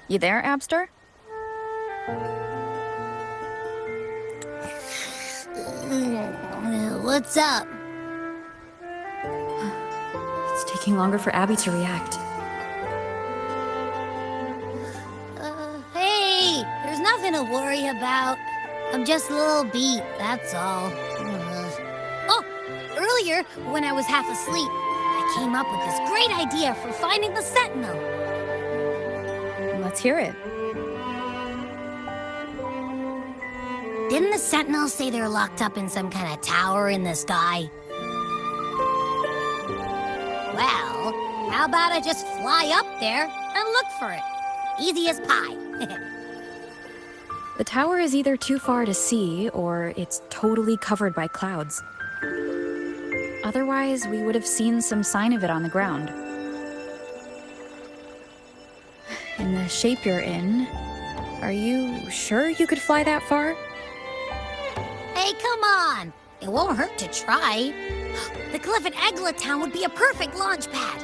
You there, Abster? What's up? It's taking longer for Abby to react. Hey, there's nothing to worry about. I'm just a little beat, that's all. Oh, earlier, when I was half asleep, I came up with this great idea for finding the Sentinel. Let's hear it. Didn't the Sentinels say they're locked up in some kind of tower in the sky? Well, how about I just fly up there and look for it? Easy as pie. The tower is either too far to see, or it's totally covered by clouds. Otherwise, we would have seen some sign of it on the ground. In the shape you're in, are you sure you could fly that far? Hey, come on! It won't hurt to try. The cliff at Egla Town would be a perfect launch pad.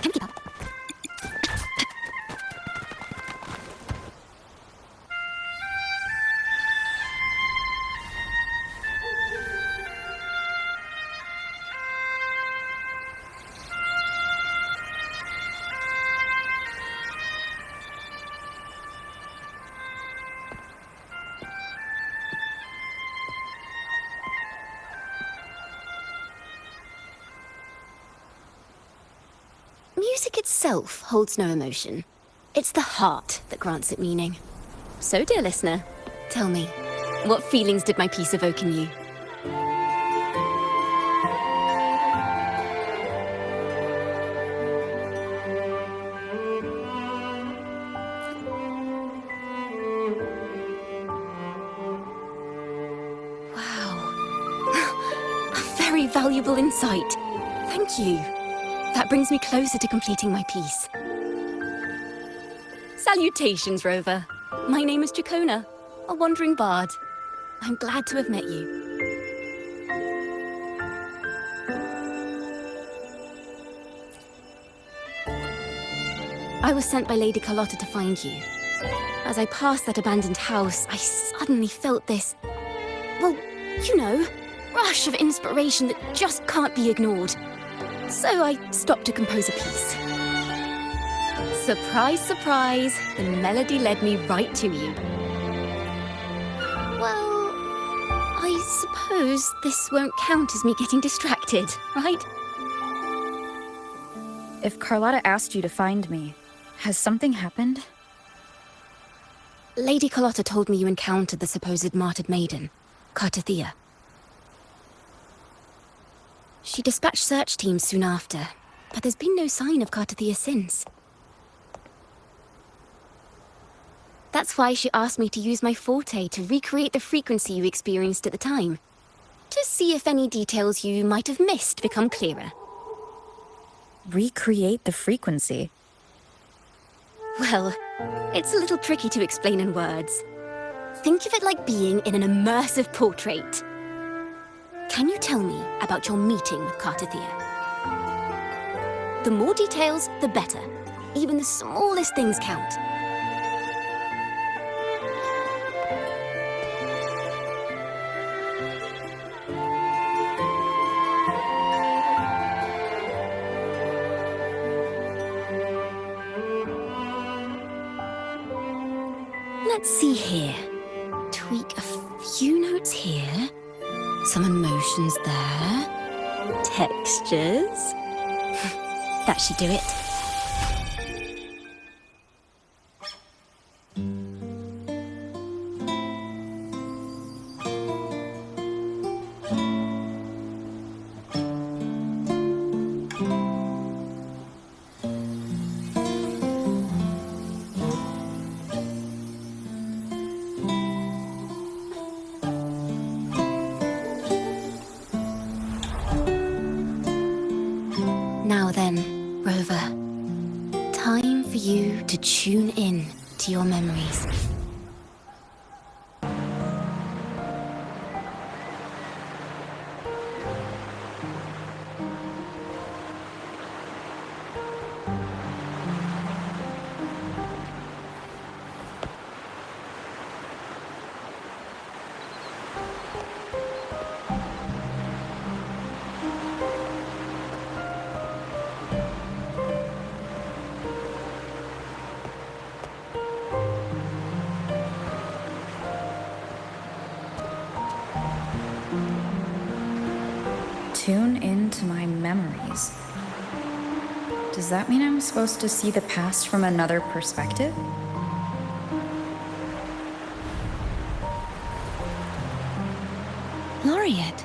Keep up. Music itself holds no emotion. It's the heart that grants it meaning. So, dear listener, tell me, what feelings did my piece evoke in you? Wow. A very valuable insight. Thank you. That brings me closer to completing my piece. Salutations, Rover. My name is Dracona, a wandering bard. I'm glad to have met you. I was sent by Lady Carlotta to find you. As I passed that abandoned house, I suddenly felt this, well, you know, rush of inspiration that just can't be ignored. So I stopped to compose a piece. Surprise, surprise, the melody led me right to you. Well, I suppose this won't count as me getting distracted, right? If Carlotta asked you to find me, has something happened? Lady Carlotta told me you encountered the supposed martyred maiden, Cartathea. She dispatched search teams soon after, but there's been no sign of Cartathea since. That's why she asked me to use my forte to recreate the frequency you experienced at the time, to see if any details you might have missed become clearer. Recreate the frequency? Well, it's a little tricky to explain in words. Think of it like being in an immersive portrait. Can you tell me about your meeting with Cartathea? The more details, the better. Even the smallest things count. Let's see here. Tweak a few notes here. Some emotions there. Textures. That should do it. Now then, you to tune in to your memories. Tune into my memories. Does that mean I'm supposed to see the past from another perspective? Laureate.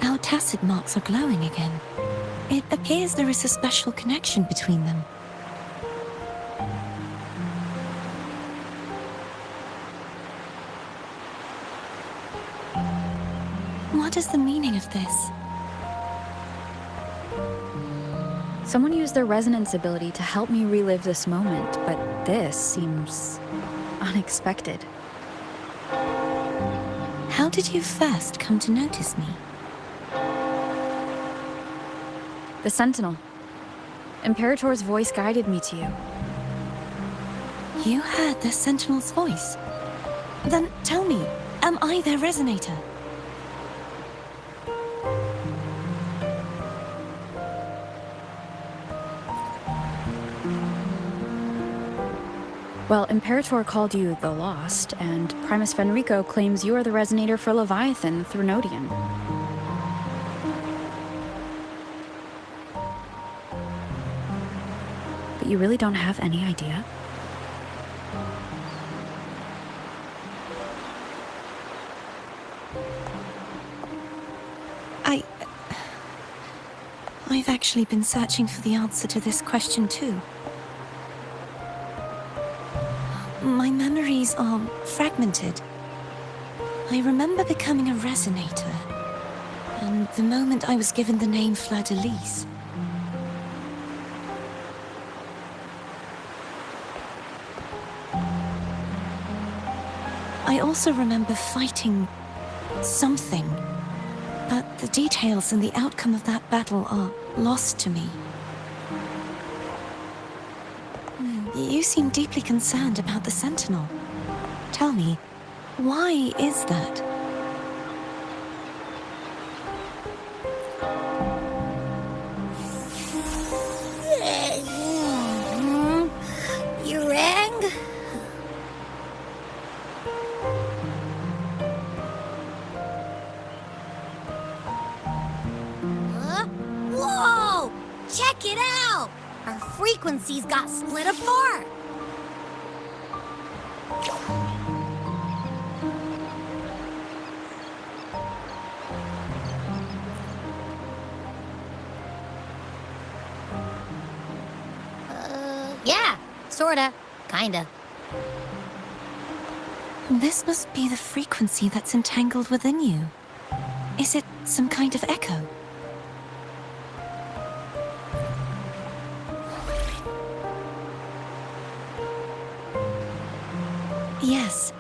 Our tacit marks are glowing again. It appears there is a special connection between them. What is the meaning of this? Someone used their resonance ability to help me relive this moment, but this seems unexpected. How did you first come to notice me? The Sentinel. Imperator's voice guided me to you. You heard the Sentinel's voice? Then tell me, am I their resonator? Well, Imperator called you the Lost, and Primus Fenrico claims you are the resonator for Leviathan through Nodian. But you really don't have any idea? I've actually been searching for the answer to this question too. My memories are fragmented. I remember becoming a resonator, and the moment I was given the name Fleur-de-Lis. I also remember fighting something, but the details and the outcome of that battle are lost to me. You seem deeply concerned about the Sentinel. Tell me, why is that? You rang? Whoa! Check it out! Our frequencies got split apart. Yeah, sorta, kinda. This must be the frequency that's entangled within you. Is it some kind of echo? Yes,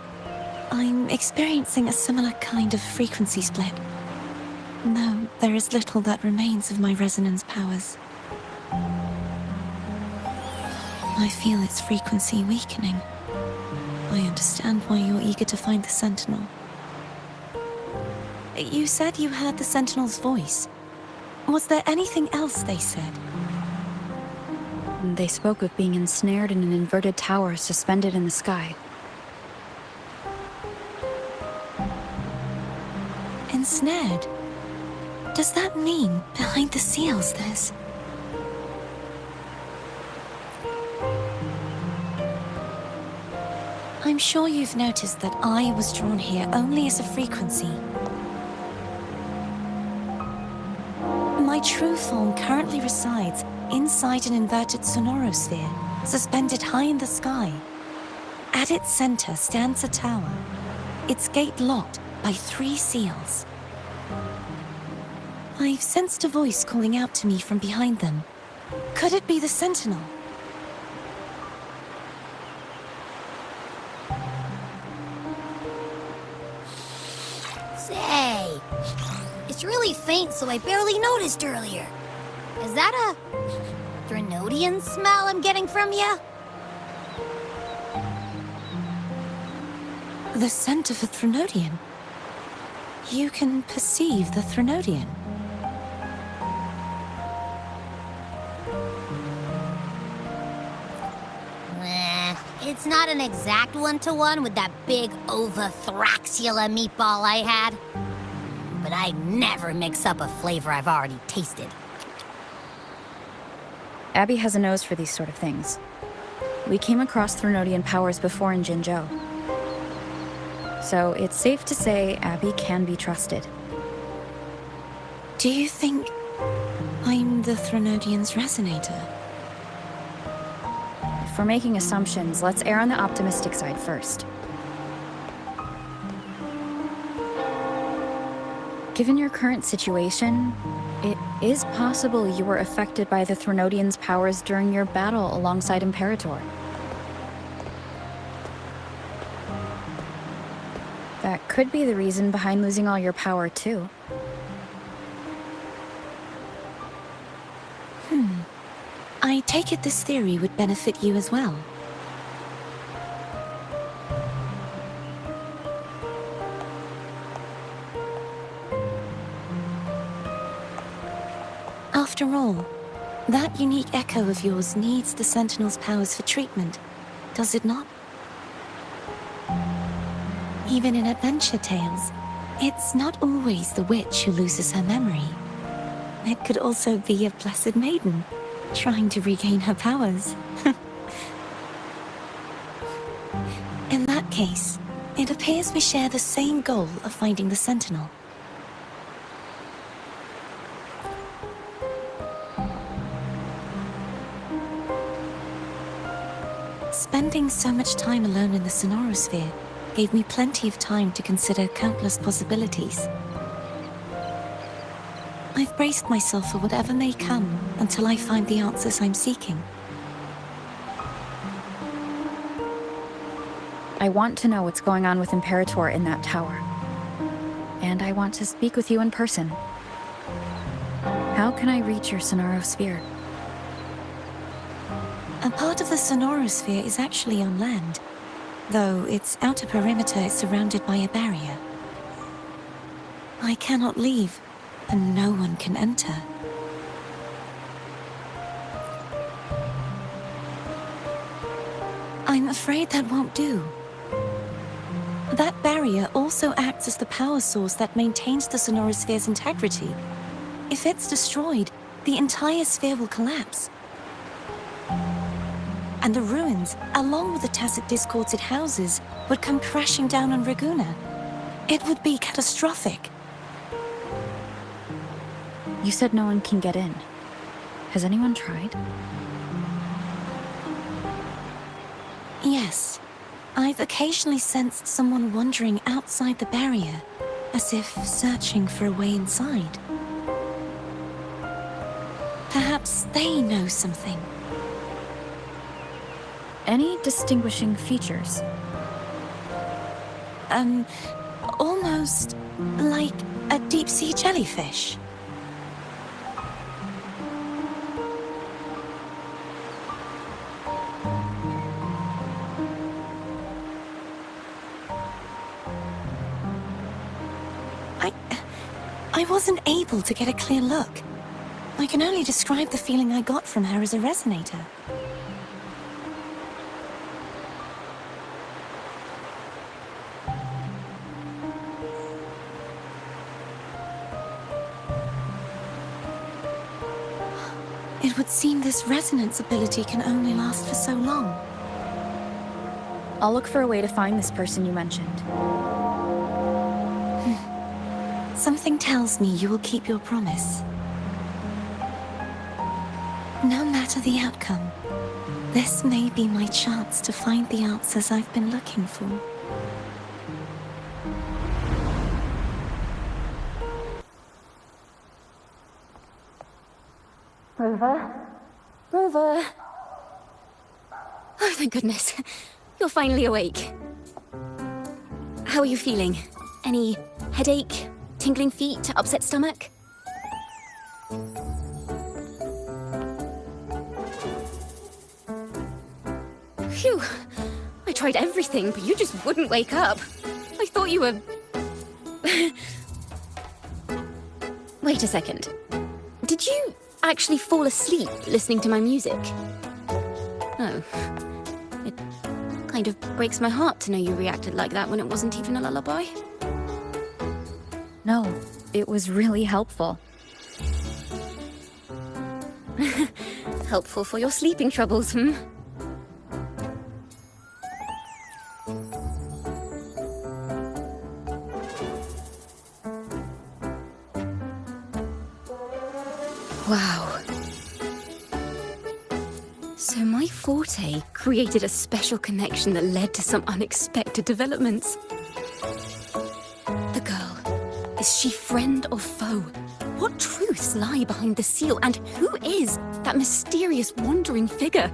I'm experiencing a similar kind of frequency split. Though there is little that remains of my resonance powers. I feel its frequency weakening. I understand why you're eager to find the Sentinel. You said you heard the Sentinel's voice. Was there anything else they said? They spoke of being ensnared in an inverted tower suspended in the sky. Ensnared? Does that mean behind the seals there's... I'm sure you've noticed that I was drawn here only as a frequency. My true form currently resides inside an inverted sonorosphere, suspended high in the sky. At its center stands a tower, its gate locked by 3 seals. I've sensed a voice calling out to me from behind them. Could it be the Sentinel? Say, it's really faint, so I barely noticed earlier. Is that a Drenodian smell I'm getting from you? The scent of a Threnodian? You can perceive the Threnodian? It's not an exact one-to-one with that big Ovathraxula meatball I had. But I never mix up a flavor I've already tasted. Abby has a nose for these sort of things. We came across Threnodian powers before in Jinzhou. So it's safe to say Abby can be trusted. Do you think I'm the Threnodian's resonator? If we're making assumptions, let's err on the optimistic side first. Given your current situation, it is possible you were affected by the Threnodian's powers during your battle alongside Imperator. That could be the reason behind losing all your power, too. I take it this theory would benefit you as well. After all, that unique echo of yours needs the Sentinel's powers for treatment, does it not? Even in adventure tales, it's not always the witch who loses her memory. It could also be a blessed maiden, trying to regain her powers. In that case, it appears we share the same goal of finding the Sentinel. Spending so much time alone in the sonorosphere gave me plenty of time to consider countless possibilities. I've braced myself for whatever may come until I find the answers I'm seeking. I want to know what's going on with Imperator in that tower. And I want to speak with you in person. How can I reach your sonorosphere? A part of the sonorosphere is actually on land, though its outer perimeter is surrounded by a barrier. I cannot leave, and no one can enter. I'm afraid that won't do. That barrier also acts as the power source that maintains the sonorosphere's integrity. If it's destroyed, the entire sphere will collapse. And the ruins, along with the tacit discords it houses, would come crashing down on Raguna. It would be catastrophic. You said no one can get in. Has anyone tried? Yes. I've occasionally sensed someone wandering outside the barrier, as if searching for a way inside. Perhaps they know something. Any distinguishing features? Almost like a deep-sea jellyfish. I wasn't able to get a clear look. I can only describe the feeling I got from her as a resonator. It would seem this resonance ability can only last for so long. I'll look for a way to find this person you mentioned. Something tells me you will keep your promise. matter the outcome, this may be my chance to find the answers I've been looking for. Rover. Oh, thank goodness. You're finally awake. How are you feeling? Any headache, tingling feet, upset stomach? Phew. I tried everything, but you just wouldn't wake up. I thought you were... Wait a second. Did you actually fall asleep listening to my music? Oh. It kind of breaks my heart to know you reacted like that when it wasn't even a lullaby. No, it was really helpful. Helpful for your sleeping troubles, hmm? Wow. So my forte created a special connection that led to some unexpected developments. The girl, is she friend or foe? What truths lie behind the seal, and who is that mysterious wandering figure?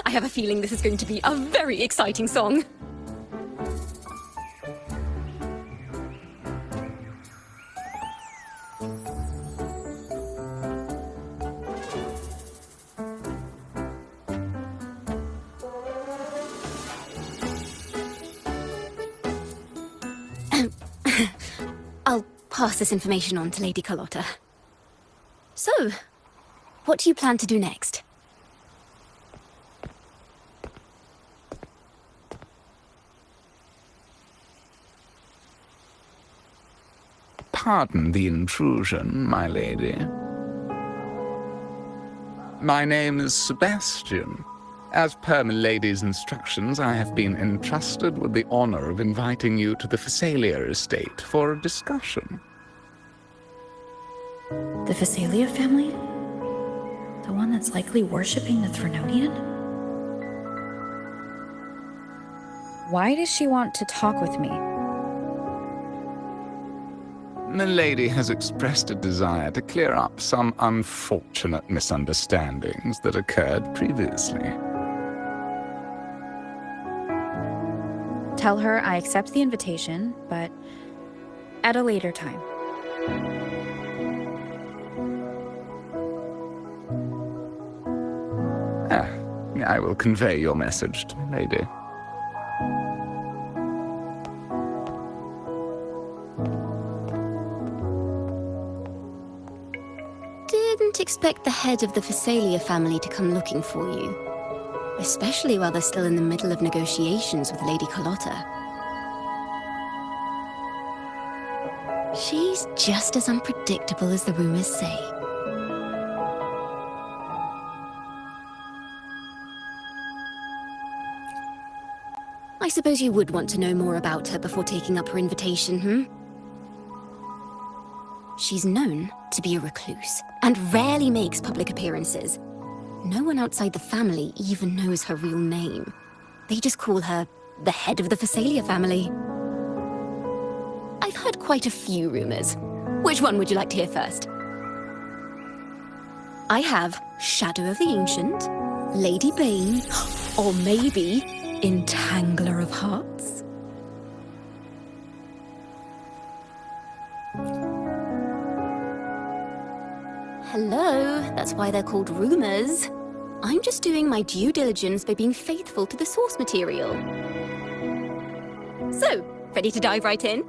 I have a feeling this is going to be a very exciting song. I'll pass this information on to Lady Carlotta. So, what do you plan to do next? Pardon the intrusion, my lady. My name is Sebastian. As per milady's instructions, I have been entrusted with the honor of inviting you to the Phasalia estate for a discussion. The Phasalia family? The one that's likely worshipping the Threnodian? Why does she want to talk with me? Milady has expressed a desire to clear up some unfortunate misunderstandings that occurred previously. Tell her I accept the invitation, but at a later time. I will convey your message to Milady. Didn't expect the head of the Phasalia family to come looking for you. Especially while they're still in the middle of negotiations with Lady Carlotta. She's just as unpredictable as the rumors say. I suppose you would want to know more about her before taking up her invitation, hmm? She's known to be a recluse, and rarely makes public appearances. No one outside the family even knows her real name. They just call her the head of the Phasalia family. I've heard quite a few rumors. Which one would you like to hear first? I have Shadow of the Ancient, Lady Bane, or maybe Entangler of Hearts. Hello, that's why they're called rumors. I'm just doing my due diligence by being faithful to the source material. So, ready to dive right in?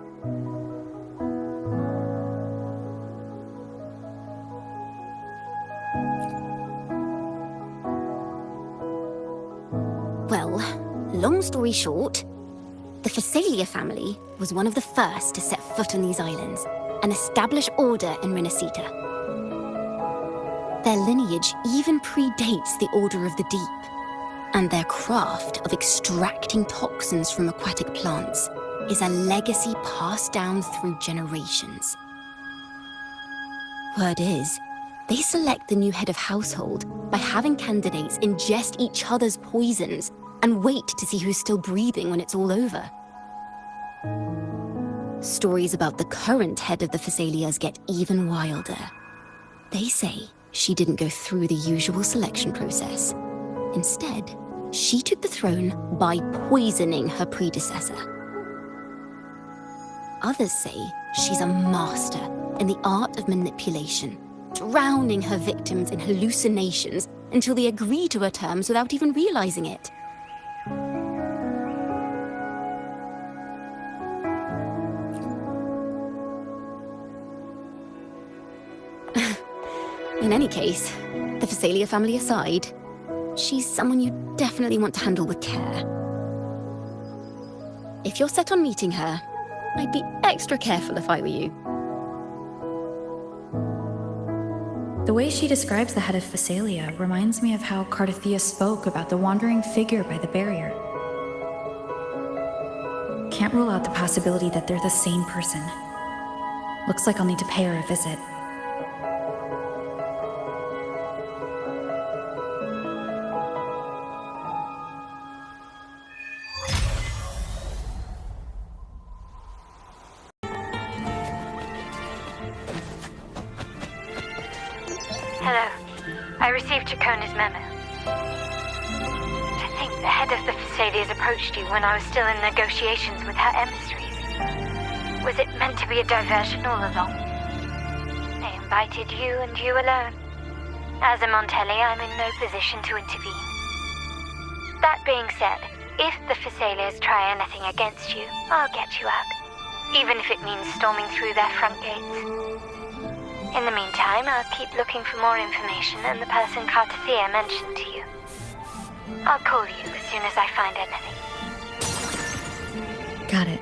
Well, long story short, the Phasalia family was one of the first to set foot on these islands and establish order in Renacita. Their lineage even predates the Order of the Deep, and their craft of extracting toxins from aquatic plants is a legacy passed down through generations. Word is, They select the new head of household by having candidates ingest each other's poisons and wait to see who's still breathing when it's all over. Stories about the current head of the Phasalias get even wilder. They say she didn't go through the usual selection process. Instead, she took the throne by poisoning her predecessor. Others say she's a master in the art of manipulation, drowning her victims in hallucinations until they agree to her terms without even realizing it. In any case, the Phasalia family aside, she's someone you definitely want to handle with care. If you're set on meeting her, I'd be extra careful if I were you. The way she describes the head of Phasalia reminds me of how Cardathia spoke about the wandering figure by the barrier. Can't rule out the possibility that they're the same person. Looks like I'll need to pay her a visit. Hello. I received Chacona's memo. I think the head of the Phasalias approached you when I was still in negotiations with her emissaries. Was it meant to be a diversion all along? They invited you and you alone. As a Montelli, I'm in no position to intervene. That being said, if the Phasalias try anything against you, I'll get you out. Even if it means storming through their front gates. In the meantime, I'll keep looking for more information and the person Cardathia mentioned to you. I'll call you as soon as I find anything. Got it.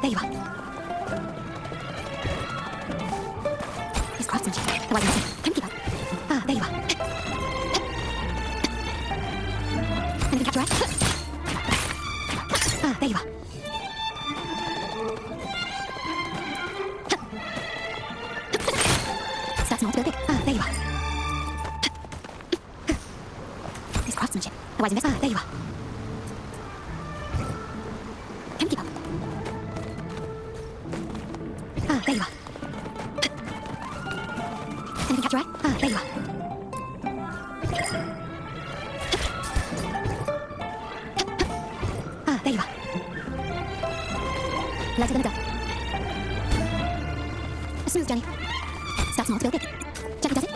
There you are. His craftsmanship, the white music, can keep up. There you are. Anything capture it? There you are. That's not big. There you are. His craftsmanship, the white music, there you are. Can keep up. There you are. Anything capture it? There you are. There you are. Lighter than a dove. A smooth journey. Starts small to build big. Gently does it.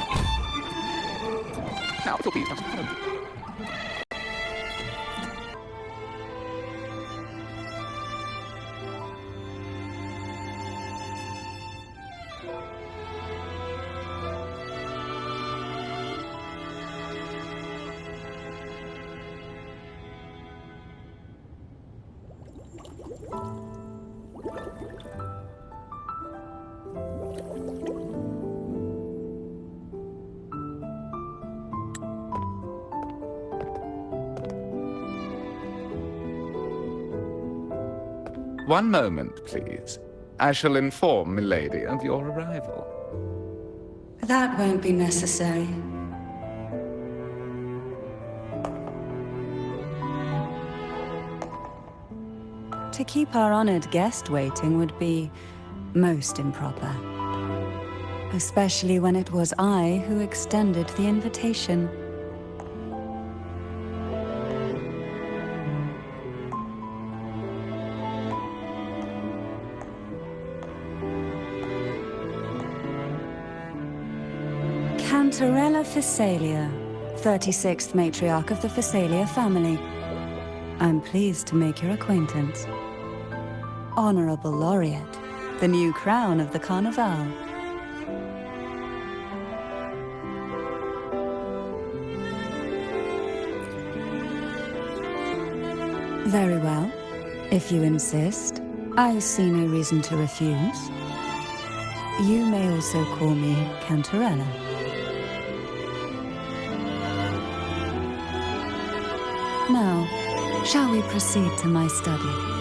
Now it'll be not home. One moment, please. I shall inform Milady of your arrival. That won't be necessary. To keep our honored guest waiting would be most improper. Especially when it was I who extended the invitation. Cantarella Physalia, 36th matriarch of the Physalia family. I'm pleased to make your acquaintance. Honorable Laureate, the new crown of the Carnival. Very well. If you insist, I see no reason to refuse. You may also call me Cantarella. Now, shall we proceed to my study?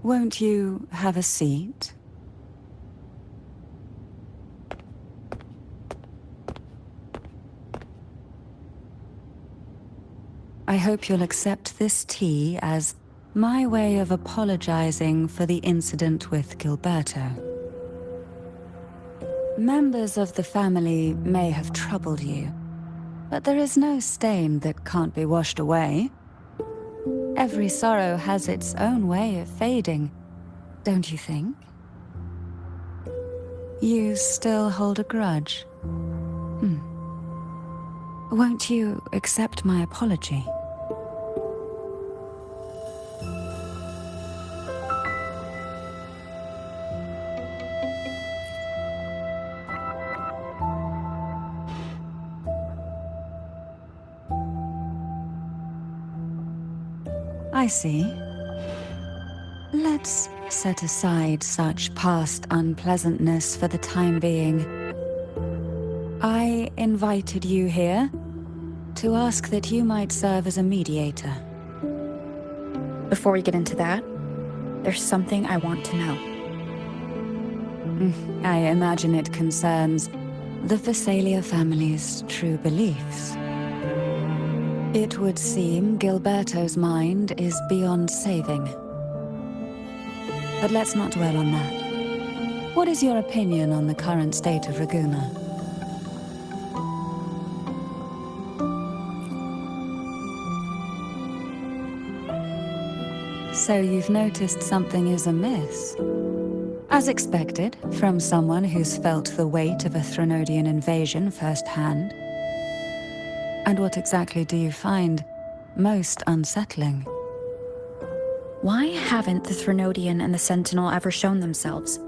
Won't you have a seat? I hope you'll accept this tea as my way of apologizing for the incident with Gilberto. Members of the family may have troubled you, but there is no stain that can't be washed away. Every sorrow has its own way of fading, don't you think? You still hold a grudge? Won't you accept my apology? I see. Let's set aside such past unpleasantness for the time being. I invited you here to ask that you might serve as a mediator. Before we get into that, there's something I want to know. I imagine it concerns the Visalia family's true beliefs. It would seem Gilberto's mind is beyond saving. But let's not dwell on that. What is your opinion on the current state of Raguna? So you've noticed something is amiss? As expected, from someone who's felt the weight of a Threnodian invasion firsthand. And what exactly do you find most unsettling? Why haven't the Threnodian and the Sentinel ever shown themselves?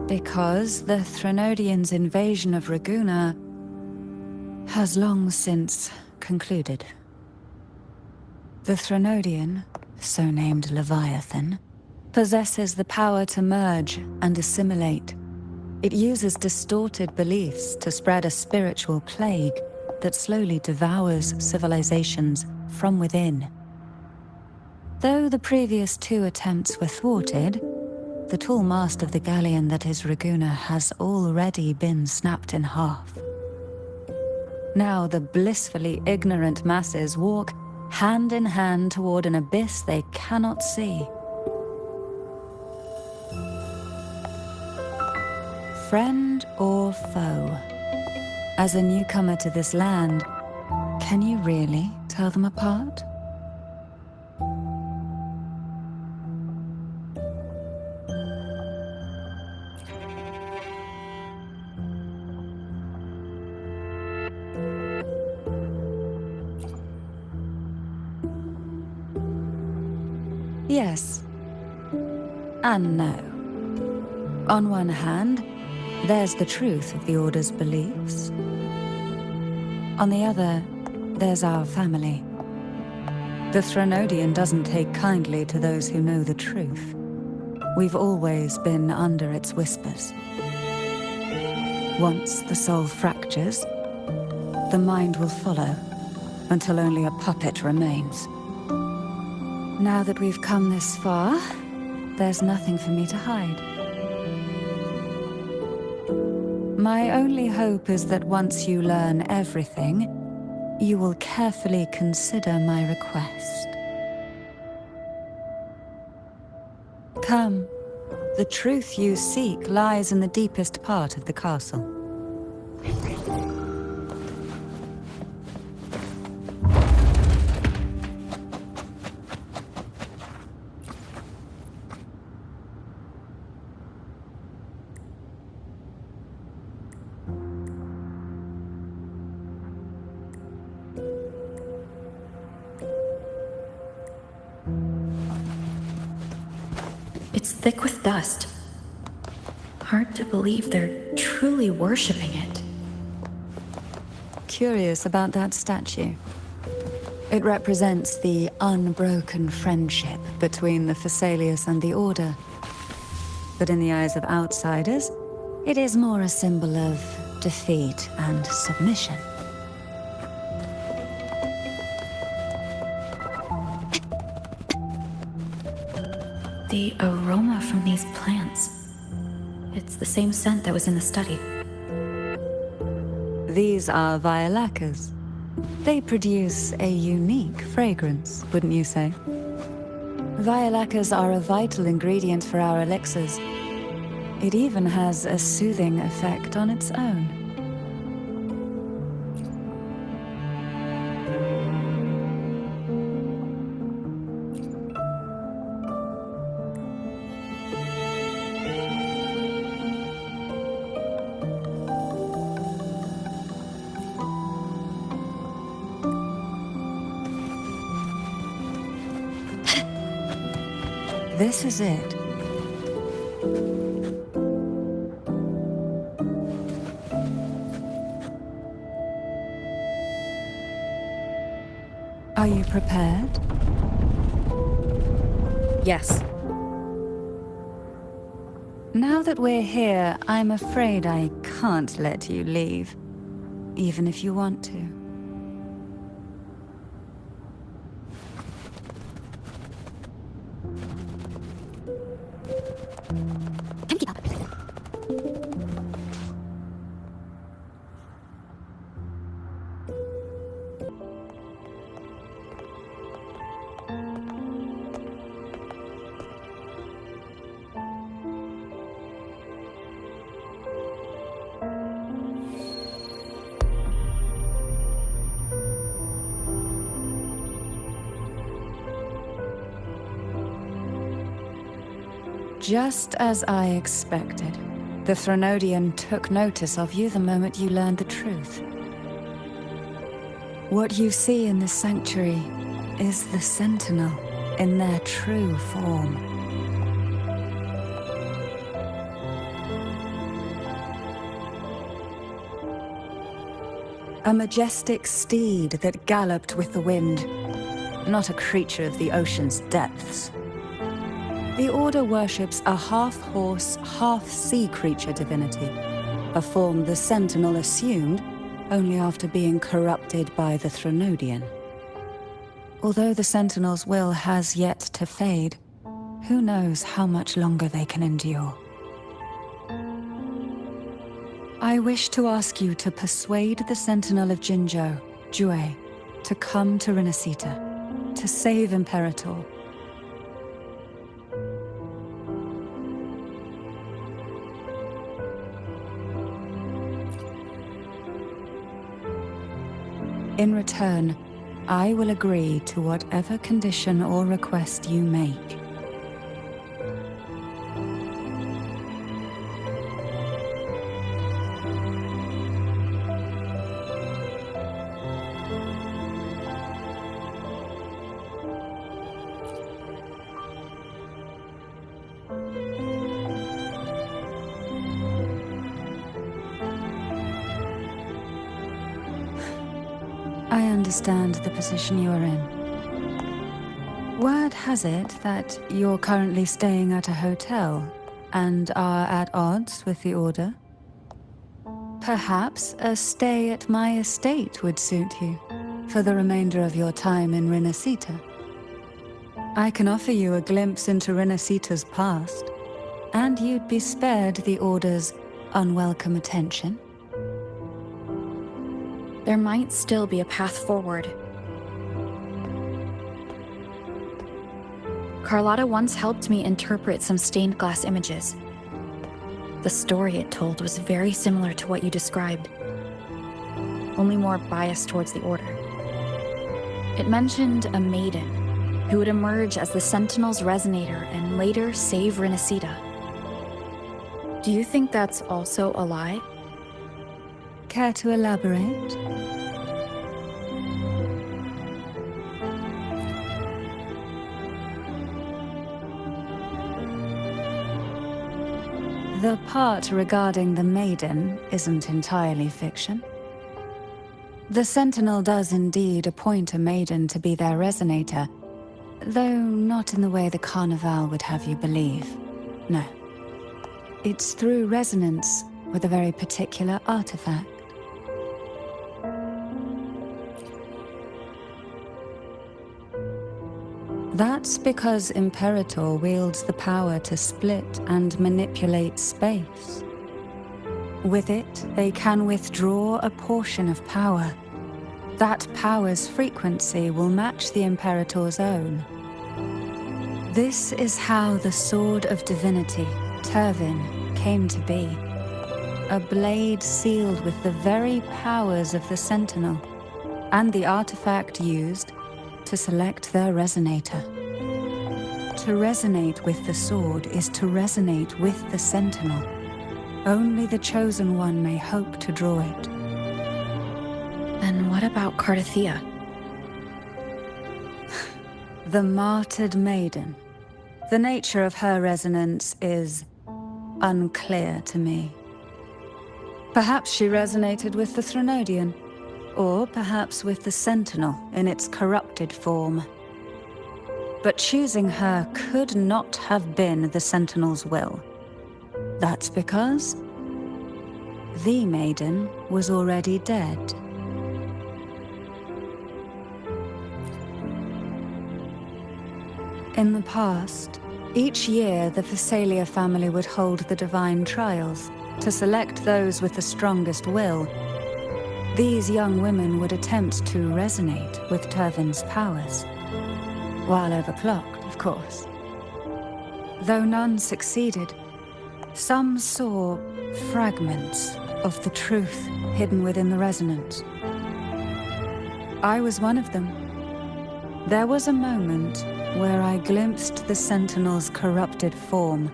Because the Threnodians' invasion of Raguna has long since concluded. The Threnodian, so named Leviathan, possesses the power to merge and assimilate. It uses distorted beliefs to spread a spiritual plague that slowly devours civilizations from within. Though the previous 2 attempts were thwarted, the tall mast of the galleon that is Raguna has already been snapped in half. Now the blissfully ignorant masses walk hand in hand toward an abyss they cannot see. Friend or foe? As a newcomer to this land, can you really tell them apart? Yes. And no. On one hand, there's the truth of the Order's beliefs. On the other, there's our family. The Threnodian doesn't take kindly to those who know the truth. We've always been under its whispers. Once the soul fractures, the mind will follow, until only a puppet remains. Now that we've come this far, there's nothing for me to hide. My only hope is that once you learn everything, you will carefully consider my request. Come, the truth you seek lies in the deepest part of the castle. It's thick with dust. Hard to believe they're truly worshipping it. Curious about that statue. It represents the unbroken friendship between the Phasaelius and the Order. But in the eyes of outsiders, it is more a symbol of defeat and submission. The aroma from these plants. It's the same scent that was in the study. These are violacas. They produce a unique fragrance, wouldn't you say? Violacas are a vital ingredient for our elixirs. It even has a soothing effect on its own. This is it. Are you prepared? Yes. Now that we're here, I'm afraid I can't let you leave, even if you want to. Just as I expected, the Threnodian took notice of you the moment you learned the truth. What you see in the sanctuary is the Sentinel in their true form. A majestic steed that galloped with the wind, not a creature of the ocean's depths. The Order worships a half-horse, half-sea creature divinity, a form the Sentinel assumed only after being corrupted by the Threnodian. Although the Sentinel's will has yet to fade, who knows how much longer they can endure. I wish to ask you to persuade the Sentinel of Jinzhou, Jue, to come to Renacita, to save Imperator. In return, I will agree to whatever condition or request you make. I understand the position you are in. Word has it that you're currently staying at a hotel and are at odds with the Order. Perhaps a stay at my estate would suit you for the remainder of your time in Renacita. I can offer you a glimpse into Renacita's past, and you'd be spared the Order's unwelcome attention. There might still be a path forward. Carlotta once helped me interpret some stained glass images. The story it told was very similar to what you described, only more biased towards the Order. It mentioned a maiden who would emerge as the Sentinel's resonator and later save Renacita. Do you think that's also a lie? Care to elaborate? The part regarding the maiden isn't entirely fiction. The Sentinel does indeed appoint a maiden to be their resonator, though not in the way the Carnival would have you believe. No. It's through resonance with a very particular artifact. That's because Imperator wields the power to split and manipulate space. With it, they can withdraw a portion of power. That power's frequency will match the Imperator's own. This is how the Sword of Divinity, Turvin, came to be. A blade sealed with the very powers of the Sentinel, and the artifact used to select their resonator. To resonate with the sword is to resonate with the Sentinel. Only the Chosen One may hope to draw it. Then what about Cardathea? The martyred maiden. The nature of her resonance is unclear to me. Perhaps she resonated with the Threnodian, or perhaps with the Sentinel in its corrupted form. But choosing her could not have been the Sentinel's will. That's because the maiden was already dead. In the past, each year the Phasalia family would hold the divine trials to select those with the strongest will. These young women would attempt to resonate with Turvin's powers, while overclocked, of course. Though none succeeded, some saw fragments of the truth hidden within the resonance. I was one of them. There was a moment where I glimpsed the Sentinel's corrupted form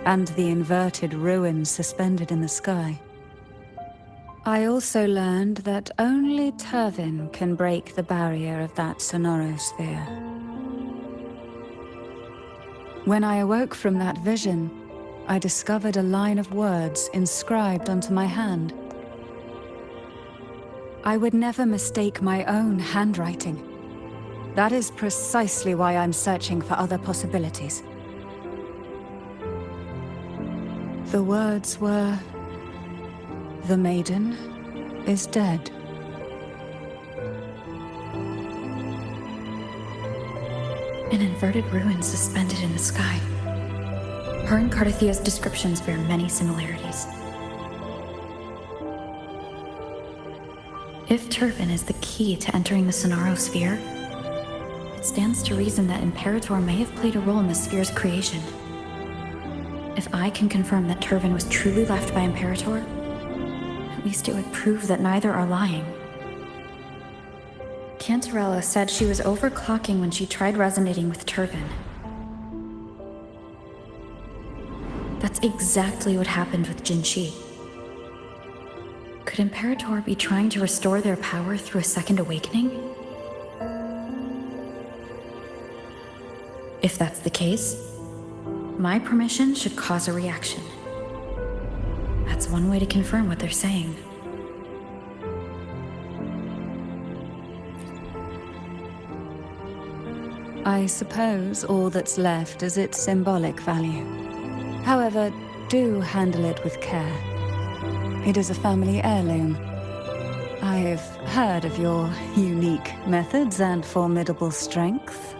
and the inverted ruins suspended in the sky. I also learned that only Turvin can break the barrier of that sonorosphere. When I awoke from that vision, I discovered a line of words inscribed onto my hand. I would never mistake my own handwriting. That is precisely why I'm searching for other possibilities. The words were, "The maiden is dead." An inverted ruin suspended in the sky. Her and Cardathia's descriptions bear many similarities. If Turvin is the key to entering the Sonorosphere, it stands to reason that Imperator may have played a role in the sphere's creation. If I can confirm that Turvin was truly left by Imperator, at least it would prove that neither are lying. Cantarella said she was overclocking when she tried resonating with Turvin. That's exactly what happened with Jinshi. Could Imperator be trying to restore their power through a second awakening? If that's the case, my permission should cause a reaction. That's one way to confirm what they're saying. I suppose all that's left is its symbolic value. However, do handle it with care. It is a family heirloom. I've heard of your unique methods and formidable strength.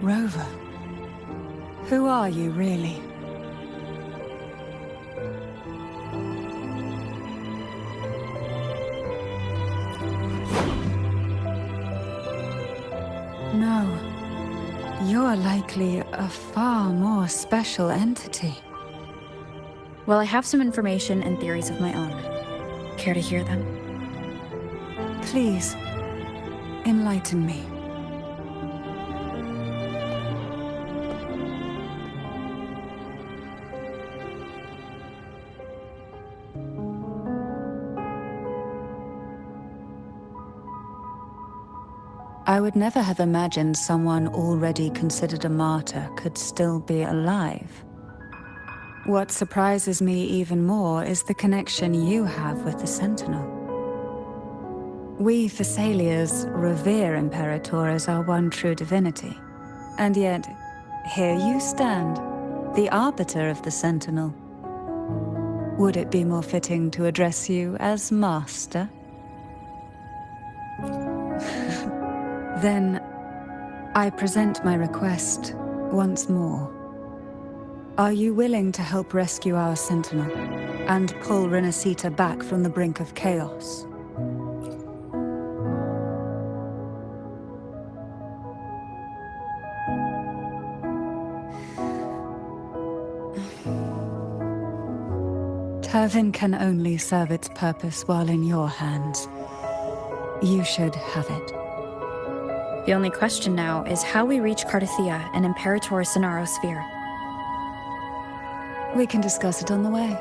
Rover, who are you really? No, you're likely a far more special entity. Well, I have some information and theories of my own. Care to hear them? Please, enlighten me. I would never have imagined someone already considered a martyr could still be alive. What surprises me even more is the connection you have with the Sentinel. We Thessalians revere Imperator as our one true divinity. And yet, here you stand, the arbiter of the Sentinel. Would it be more fitting to address you as Master? Then, I present my request once more. Are you willing to help rescue our Sentinel and pull Renacita back from the brink of chaos? Turvin can only serve its purpose while in your hands. You should have it. The only question now is how we reach Cardathia and Imperator's Sonorosphere. We can discuss it on the way.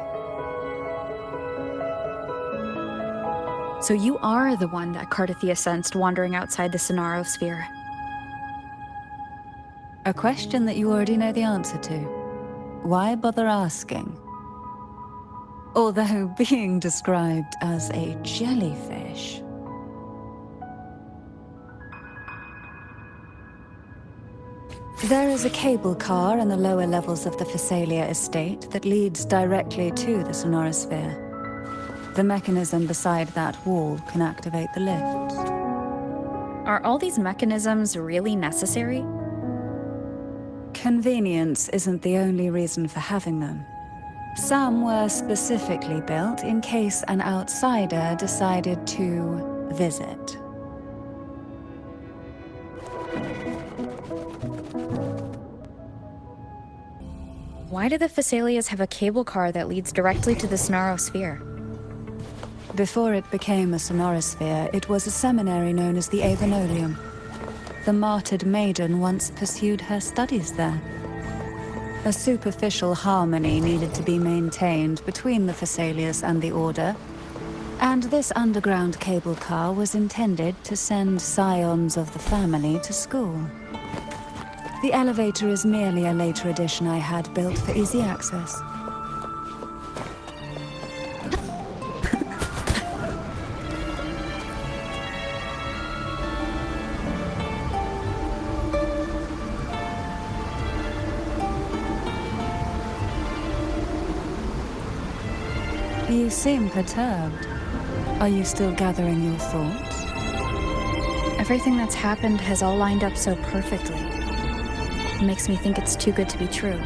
So you are the one that Cardathia sensed wandering outside the Sonorosphere. A question that you already know the answer to. Why bother asking? Although being described as a jellyfish. There is a cable car in the lower levels of the Phasalia estate that leads directly to the sonorosphere. The mechanism beside that wall can activate the lifts. Are all these mechanisms really necessary? Convenience isn't the only reason for having them. Some were specifically built in case an outsider decided to visit. Why do the Phasalias have a cable car that leads directly to the sonorosphere? Before it became a sonorosphere, it was a seminary known as the Avenolium. The martyred maiden once pursued her studies there. A superficial harmony needed to be maintained between the Phasalias and the Order, and this underground cable car was intended to send scions of the family to school. The elevator is merely a later addition I had built for easy access. You seem perturbed. Are you still gathering your thoughts? Everything that's happened has all lined up so perfectly. It makes me think it's too good to be true.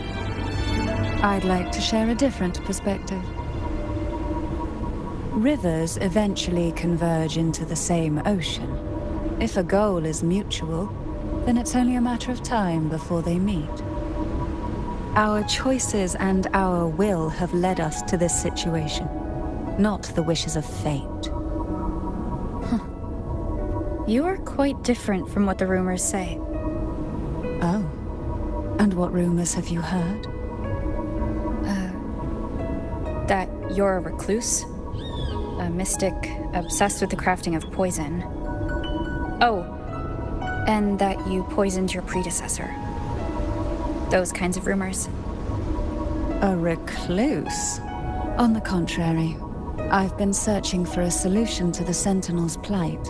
I'd like to share a different perspective. Rivers eventually converge into the same ocean. If a goal is mutual, then it's only a matter of time before they meet. Our choices and our will have led us to this situation, not the wishes of fate. You are quite different from what the rumors say. Oh. And what rumors have you heard? That you're a recluse, a mystic obsessed with the crafting of poison. Oh, and that you poisoned your predecessor. Those kinds of rumors. A recluse? On the contrary, I've been searching for a solution to the Sentinel's plight,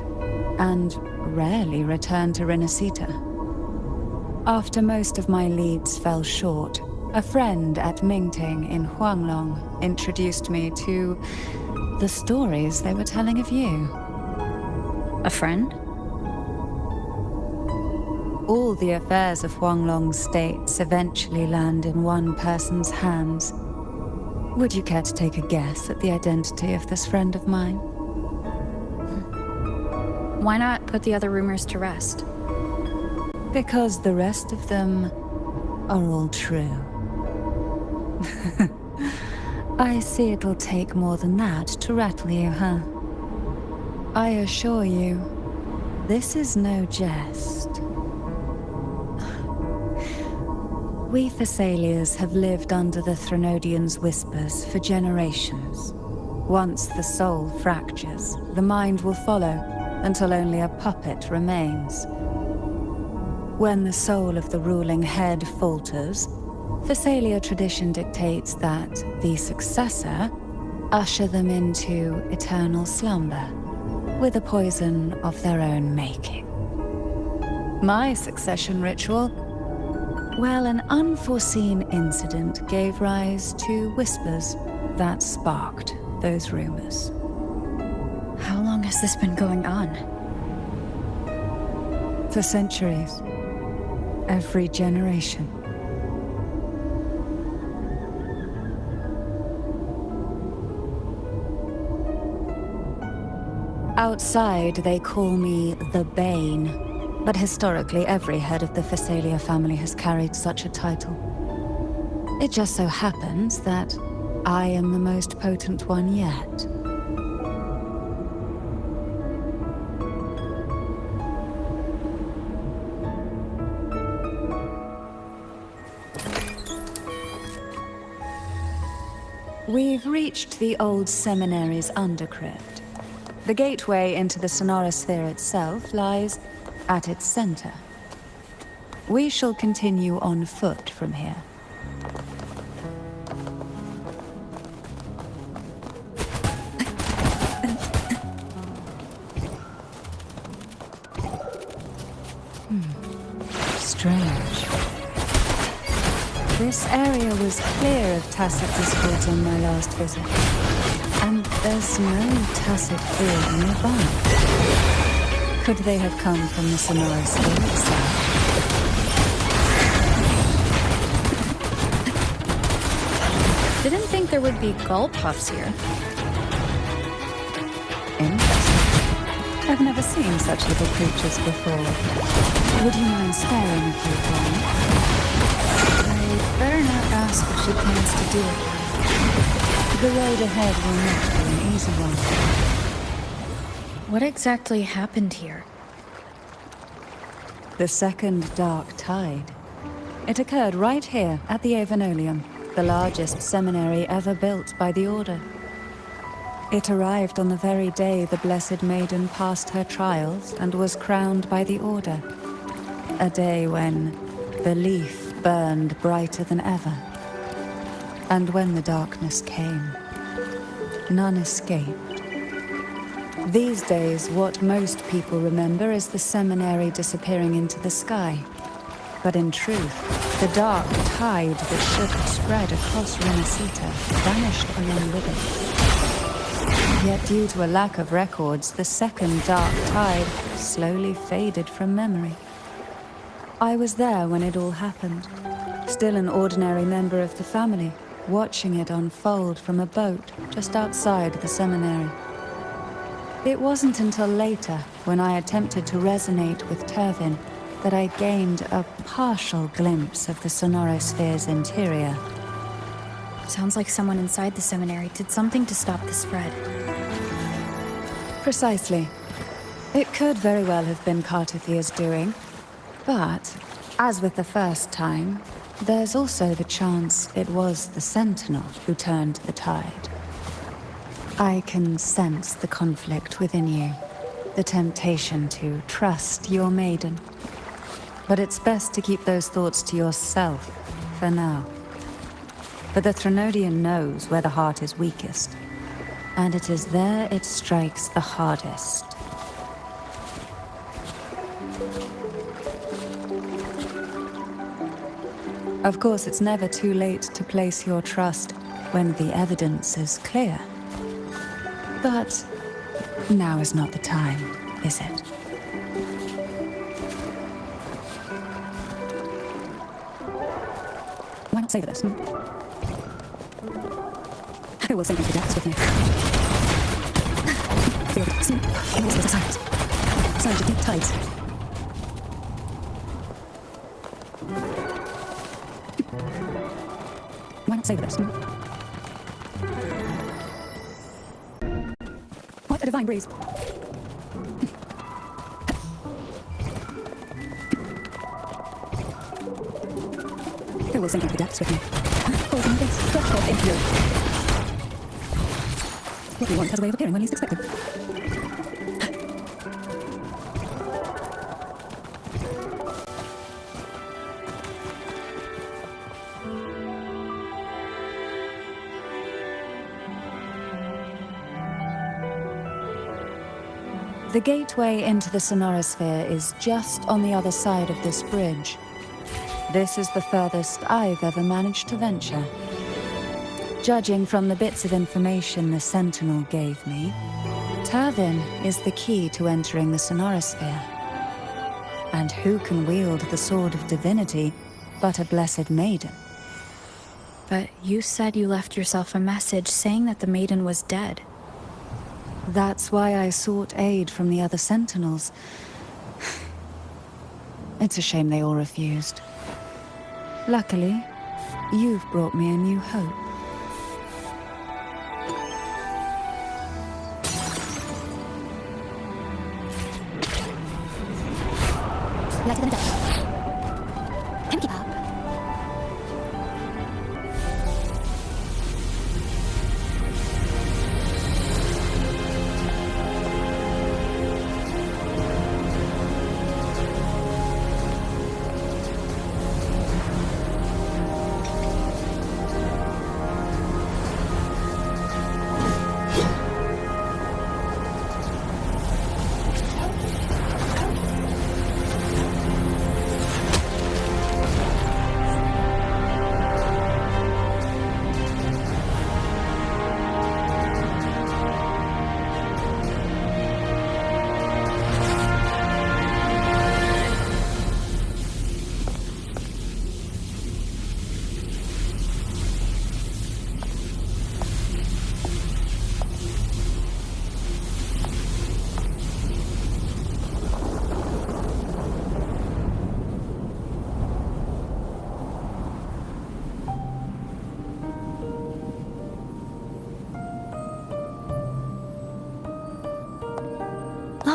and rarely return to Renacita. After most of my leads fell short, a friend at Mingting in Huanglong introduced me to the stories they were telling of you. A friend? All the affairs of Huanglong states eventually land in one person's hands. Would you care to take a guess at the identity of this friend of mine? Why not put the other rumors to rest? Because the rest of them are all true. I see it'll take more than that to rattle you, huh? I assure you, this is no jest. We Thessalians have lived under the Threnodians' whispers for generations. Once the soul fractures, the mind will follow, until only a puppet remains. When the soul of the ruling head falters, Thessalia tradition dictates that the successor usher them into eternal slumber, with a poison of their own making. My succession ritual? Well, an unforeseen incident gave rise to whispers that sparked those rumors. How long has this been going on? For centuries. Every generation. Outside, they call me the Bane, but historically every head of the Phasalia family has carried such a title. It just so happens that I am the most potent one yet. We've reached the old seminary's undercrypt. The gateway into the sonorosphere itself lies at its center. We shall continue on foot from here. Strange. This area was clear of Tacet discords on my last visit. And there's no Tacet field nearby. Could they have come from the Sonoros field itself? Didn't think there would be gull puffs here. Interesting. I've never seen such little creatures before. Would you mind sparing a few for me? I'd better not ask what she plans to do with them. The road ahead will not be an easy one. What exactly happened here? The second dark tide. It occurred right here at the Avenolium, the largest seminary ever built by the Order. It arrived on the very day the Blessed Maiden passed her trials and was crowned by the Order. A day when belief burned brighter than ever. And when the darkness came, none escaped. These days, what most people remember is the seminary disappearing into the sky. But in truth, the dark tide that should have spread across Renacita vanished along with it. Yet due to a lack of records, the second dark tide slowly faded from memory. I was there when it all happened, still an ordinary member of the family, watching it unfold from a boat just outside the seminary. It wasn't until later, when I attempted to resonate with Turvin, that I gained a partial glimpse of the Sonorosphere's interior. Sounds like someone inside the seminary did something to stop the spread. Precisely. It could very well have been Cartithia's doing, but, as with the first time, there's also the chance it was the Sentinel who turned the tide. I can sense the conflict within you, the temptation to trust your maiden. But it's best to keep those thoughts to yourself, for now. For the Threnodian knows where the heart is weakest, and it is there it strikes the hardest. Of course, it's never too late to place your trust when the evidence is clear. But now is not the time, is it? Why not savor this? Who will sink into depths with me? Feel it. See? Always there's a silence. Signs of deep tides. Why not savor this? What a divine breeze. Who will sink into the depths with me? Holding this threshold in fury. What we want has a way of appearing when least expected. The gateway into the Sonorosphere is just on the other side of this bridge. This is the furthest I've ever managed to venture. Judging from the bits of information the Sentinel gave me, Turvin is the key to entering the Sonorosphere. And who can wield the Sword of Divinity but a Blessed Maiden? But you said you left yourself a message saying that the maiden was dead. That's why I sought aid from the other Sentinels. It's a shame they all refused. Luckily, you've brought me a new hope. Lighter than a duck. Can keep up.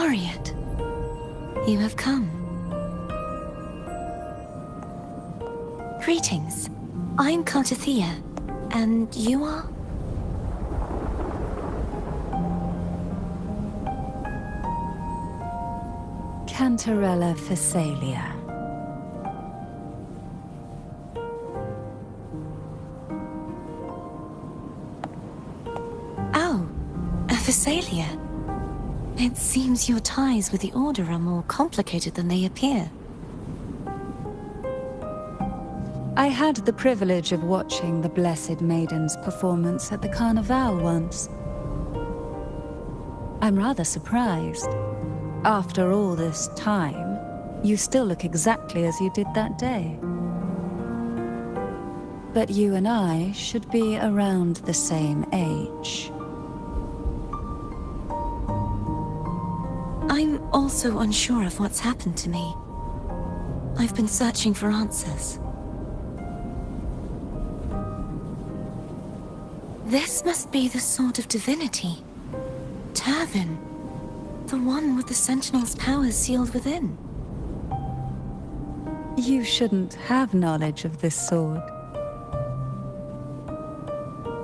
Harriet, you have come. Greetings. I'm Cartathea, and you are? Cantarella Phasalia. Oh, a Phasalia. It seems your ties with the Order are more complicated than they appear. I had the privilege of watching the Blessed Maiden's performance at the Carnival once. I'm rather surprised. After all this time, you still look exactly as you did that day. But you and I should be around the same age. I'm also unsure of what's happened to me. I've been searching for answers. This must be the Sword of Divinity. Turvin. The one with the Sentinel's powers sealed within. You shouldn't have knowledge of this sword.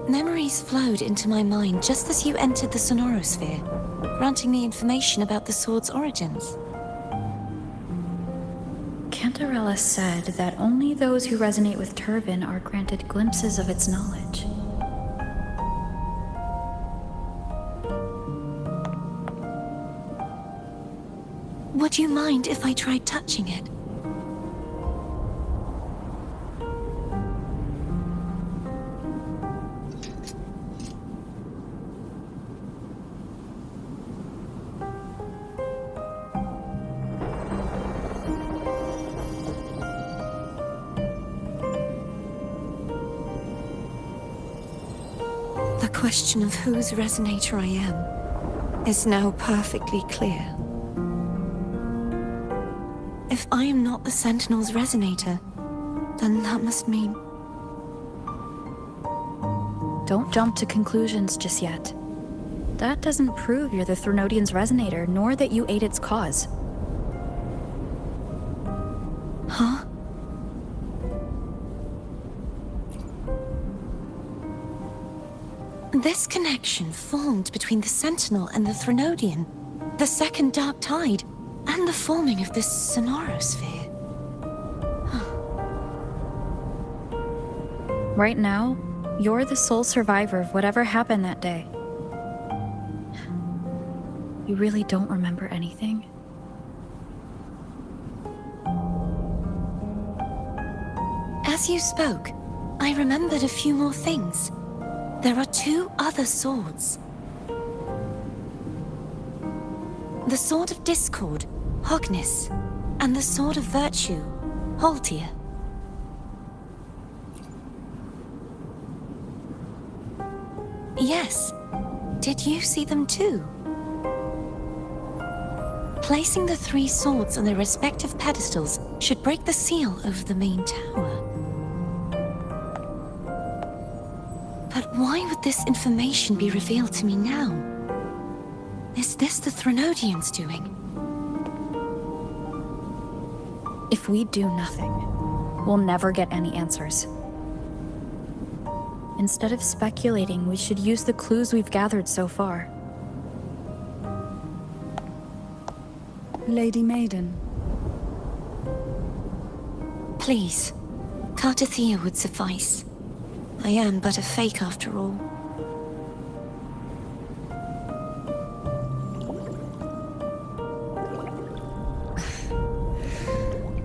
Memories flowed into my mind just as you entered the Sonorosphere, granting me information about the sword's origins. Cantarella said that only those who resonate with Turvin are granted glimpses of its knowledge. Would you mind if I tried touching it? The question of whose resonator I am is now perfectly clear. If I am not the Sentinel's resonator, then that must mean... Don't jump to conclusions just yet. That doesn't prove you're the Threnodian's resonator, nor that you ate its cause. Huh? This connection formed between the Sentinel and the Threnodian, the second Dark Tide, and the forming of this Sonorosphere. Right now, you're the sole survivor of whatever happened that day. You really don't remember anything? As you spoke, I remembered a few more things. There are two other swords. The Sword of Discord, Hognis, and the Sword of Virtue, Haltia. Yes. Did you see them too? Placing the three swords on their respective pedestals should break the seal over the main tower. But why would this information be revealed to me now? Is this the Threnodians' doing? If we do nothing, we'll never get any answers. Instead of speculating, we should use the clues we've gathered so far. Lady Maiden. Please, Cartathea would suffice. I am but a fake after all.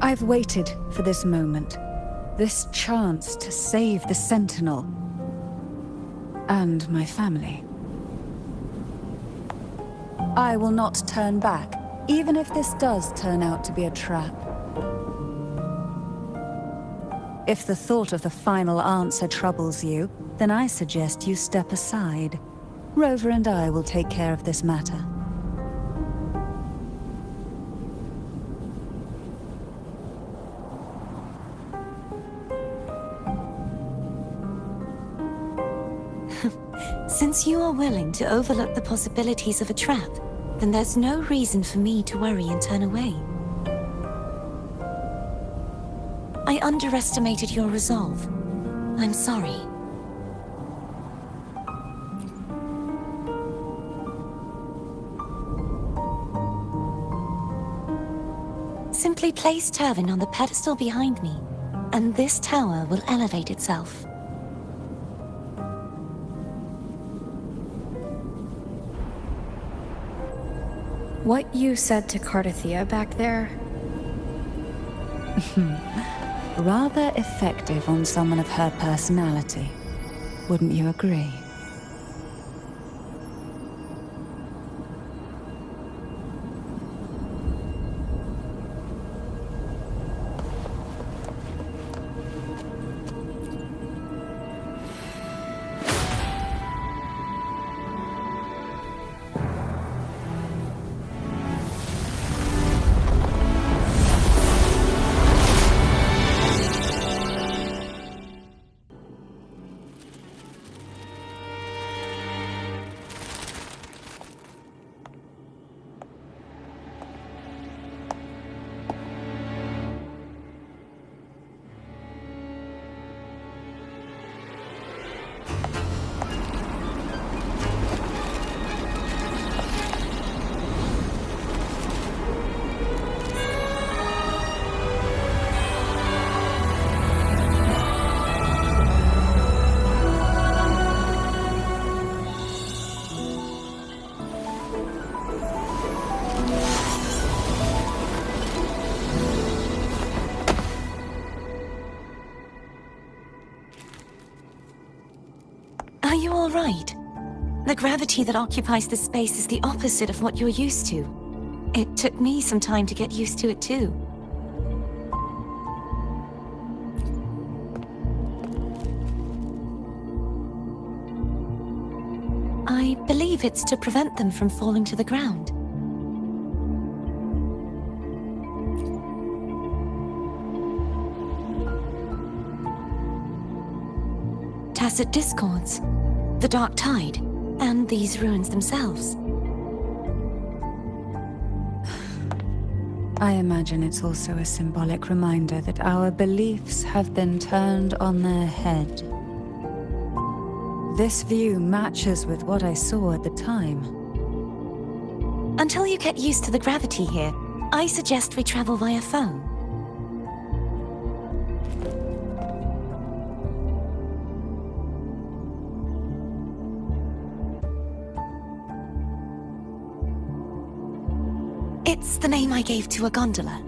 I've waited for this moment. This chance to save the Sentinel. And my family. I will not turn back, even if this does turn out to be a trap. If the thought of the final answer troubles you, then I suggest you step aside. Rover and I will take care of this matter. Since you are willing to overlook the possibilities of a trap, then there's no reason for me to worry and turn away. I underestimated your resolve. I'm sorry. Simply place Turvin on the pedestal behind me, and this tower will elevate itself. What you said to Cardathia back there? Rather effective on someone of her personality. Wouldn't you agree? Are you all right? The gravity that occupies this space is the opposite of what you're used to. It took me some time to get used to it too. I believe it's to prevent them from falling to the ground. Tacit discords, the dark tide, and these ruins themselves. I imagine it's also a symbolic reminder that our beliefs have been turned on their head. This view matches with what I saw at the time. Until you get used to the gravity here, I suggest we travel via phone. It's the name I gave to a gondola.